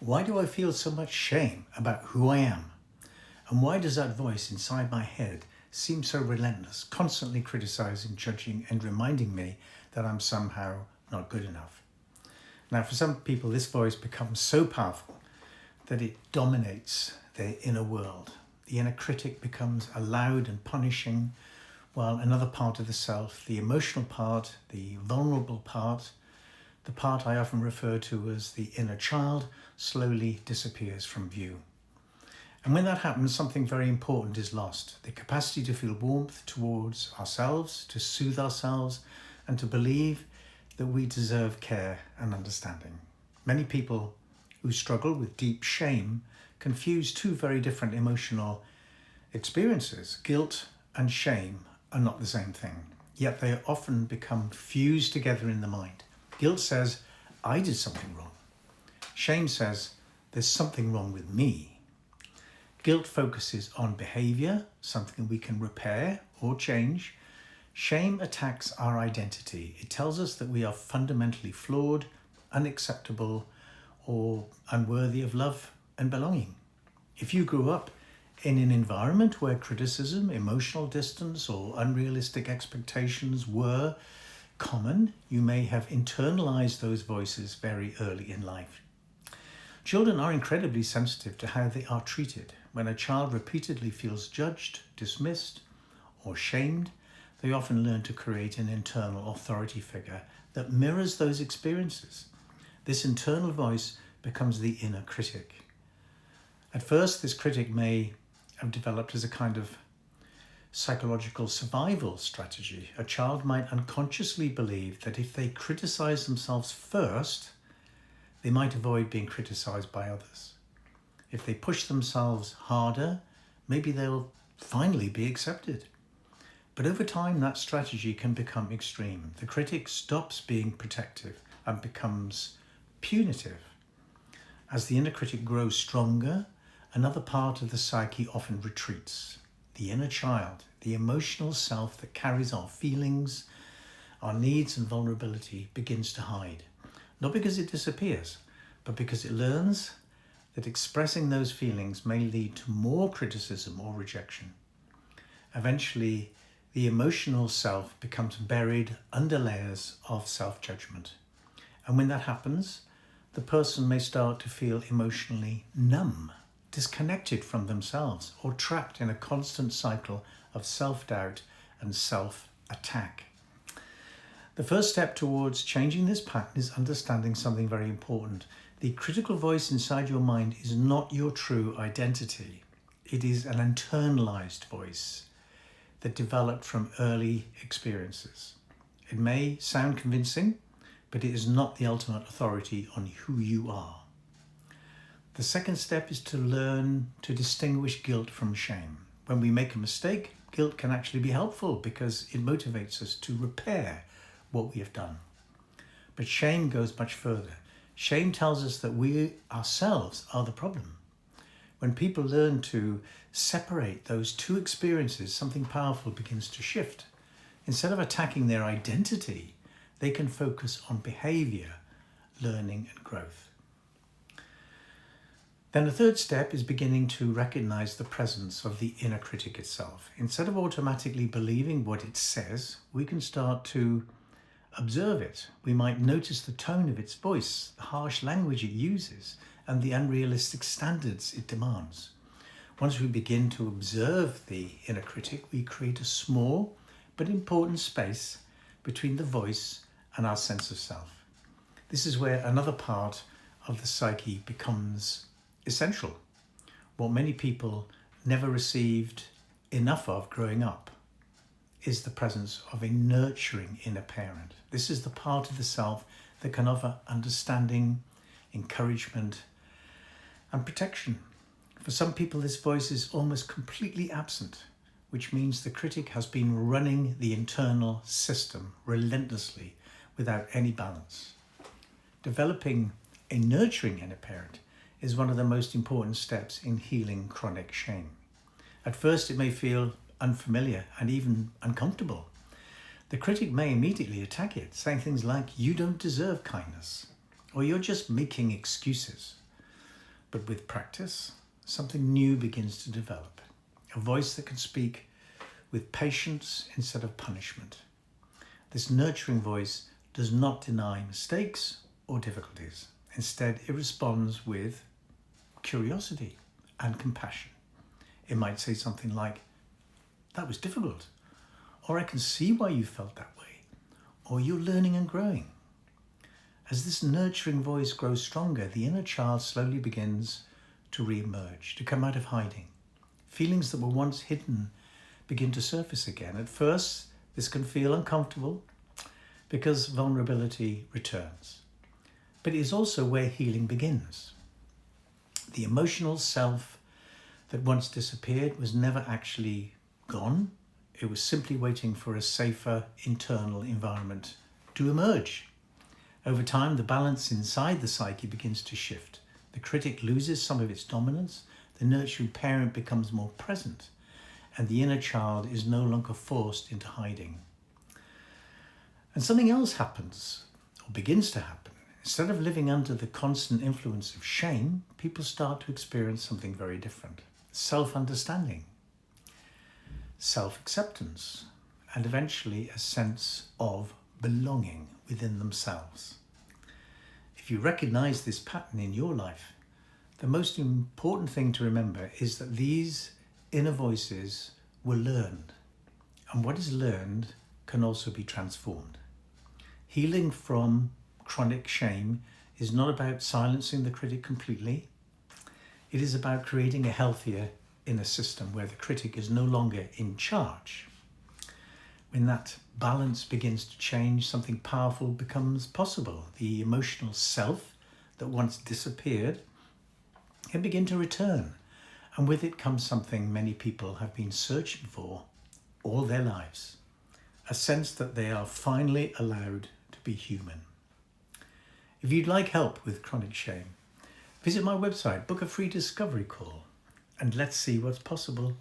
Why do I feel so much shame about who I am? And why does that voice inside my head seem so relentless, constantly criticizing, judging, and reminding me that I'm somehow not good enough? Now, for some people, this voice becomes so powerful that it dominates their inner world. The inner critic becomes loud and punishing, while another part of the self, the emotional part, the vulnerable part, the part I often refer to as the inner child, slowly disappears from view. And when that happens, something very important is lost. The capacity to feel warmth towards ourselves, to soothe ourselves, and to believe that we deserve care and understanding. Many people who struggle with deep shame confuse two very different emotional experiences. Guilt and shame are not the same thing, yet they often become fused together in the mind. Guilt says, I did something wrong. Shame says, there's something wrong with me. Guilt focuses on behaviour, something we can repair or change. Shame attacks our identity. It tells us that we are fundamentally flawed, unacceptable, or unworthy of love and belonging. If you grew up in an environment where criticism, emotional distance, or unrealistic expectations were common, you may have internalized those voices very early in life. Children are incredibly sensitive to how they are treated. When a child repeatedly feels judged, dismissed, or shamed, they often learn to create an internal authority figure that mirrors those experiences. This internal voice becomes the inner critic. At first, this critic may have developed as a kind of psychological survival strategy. A child might unconsciously believe that if they criticize themselves first, they might avoid being criticized by others. If they push themselves harder, maybe they'll finally be accepted. But over time, that strategy can become extreme. The critic stops being protective and becomes punitive. As the inner critic grows stronger, another part of the psyche often retreats. The inner child, the emotional self that carries our feelings, our needs and vulnerability, begins to hide. Not because it disappears, but because it learns that expressing those feelings may lead to more criticism or rejection. Eventually, the emotional self becomes buried under layers of self-judgment. And when that happens, the person may start to feel emotionally numb, disconnected from themselves, or trapped in a constant cycle of self-doubt and self-attack. The first step towards changing this pattern is understanding something very important. The critical voice inside your mind is not your true identity. It is an internalized voice that developed from early experiences. It may sound convincing, but it is not the ultimate authority on who you are. The second step is to learn to distinguish guilt from shame. When we make a mistake, guilt can actually be helpful because it motivates us to repair what we have done. But shame goes much further. Shame tells us that we ourselves are the problem. When people learn to separate those two experiences, something powerful begins to shift. Instead of attacking their identity, they can focus on behaviour, learning, and growth. Then the third step is beginning to recognize the presence of the inner critic itself. Instead of automatically believing what it says, we can start to observe it. We might notice the tone of its voice, the harsh language it uses, and the unrealistic standards it demands. Once we begin to observe the inner critic, we create a small but important space between the voice and our sense of self. This is where another part of the psyche becomes essential. What many people never received enough of growing up is the presence of a nurturing inner parent. This is the part of the self that can offer understanding, encouragement, and protection. For some people, this voice is almost completely absent, which means the critic has been running the internal system relentlessly without any balance. Developing a nurturing inner parent is one of the most important steps in healing chronic shame. At first, it may feel unfamiliar and even uncomfortable. The critic may immediately attack it, saying things like, "You don't deserve kindness," or "You're just making excuses." But with practice, something new begins to develop. A voice that can speak with patience instead of punishment. This nurturing voice does not deny mistakes or difficulties. Instead, it responds with curiosity and compassion. It might say something like, "That was difficult," or "I can see why you felt that way," or "You're learning and growing." As this nurturing voice grows stronger, the inner child slowly begins to re-emerge, to come out of hiding. Feelings that were once hidden begin to surface again. At first, this can feel uncomfortable because vulnerability returns. But it is also where healing begins. The emotional self that once disappeared was never actually gone. It was simply waiting for a safer internal environment to emerge. Over time, the balance inside the psyche begins to shift. The critic loses some of its dominance, the nurturing parent becomes more present, and the inner child is no longer forced into hiding. And something else happens, or begins to happen. Instead of living under the constant influence of shame, people start to experience something very different. Self-understanding, self-acceptance, and eventually a sense of belonging within themselves. If you recognize this pattern in your life, the most important thing to remember is that these inner voices were learned, and what is learned can also be transformed. Healing from chronic shame is not about silencing the critic completely. It is about creating a healthier inner system where the critic is no longer in charge. When that balance begins to change, something powerful becomes possible. The emotional self that once disappeared can begin to return. And with it comes something many people have been searching for all their lives. A sense that they are finally allowed to be human. If you'd like help with chronic shame, visit my website, book a free discovery call, and let's see what's possible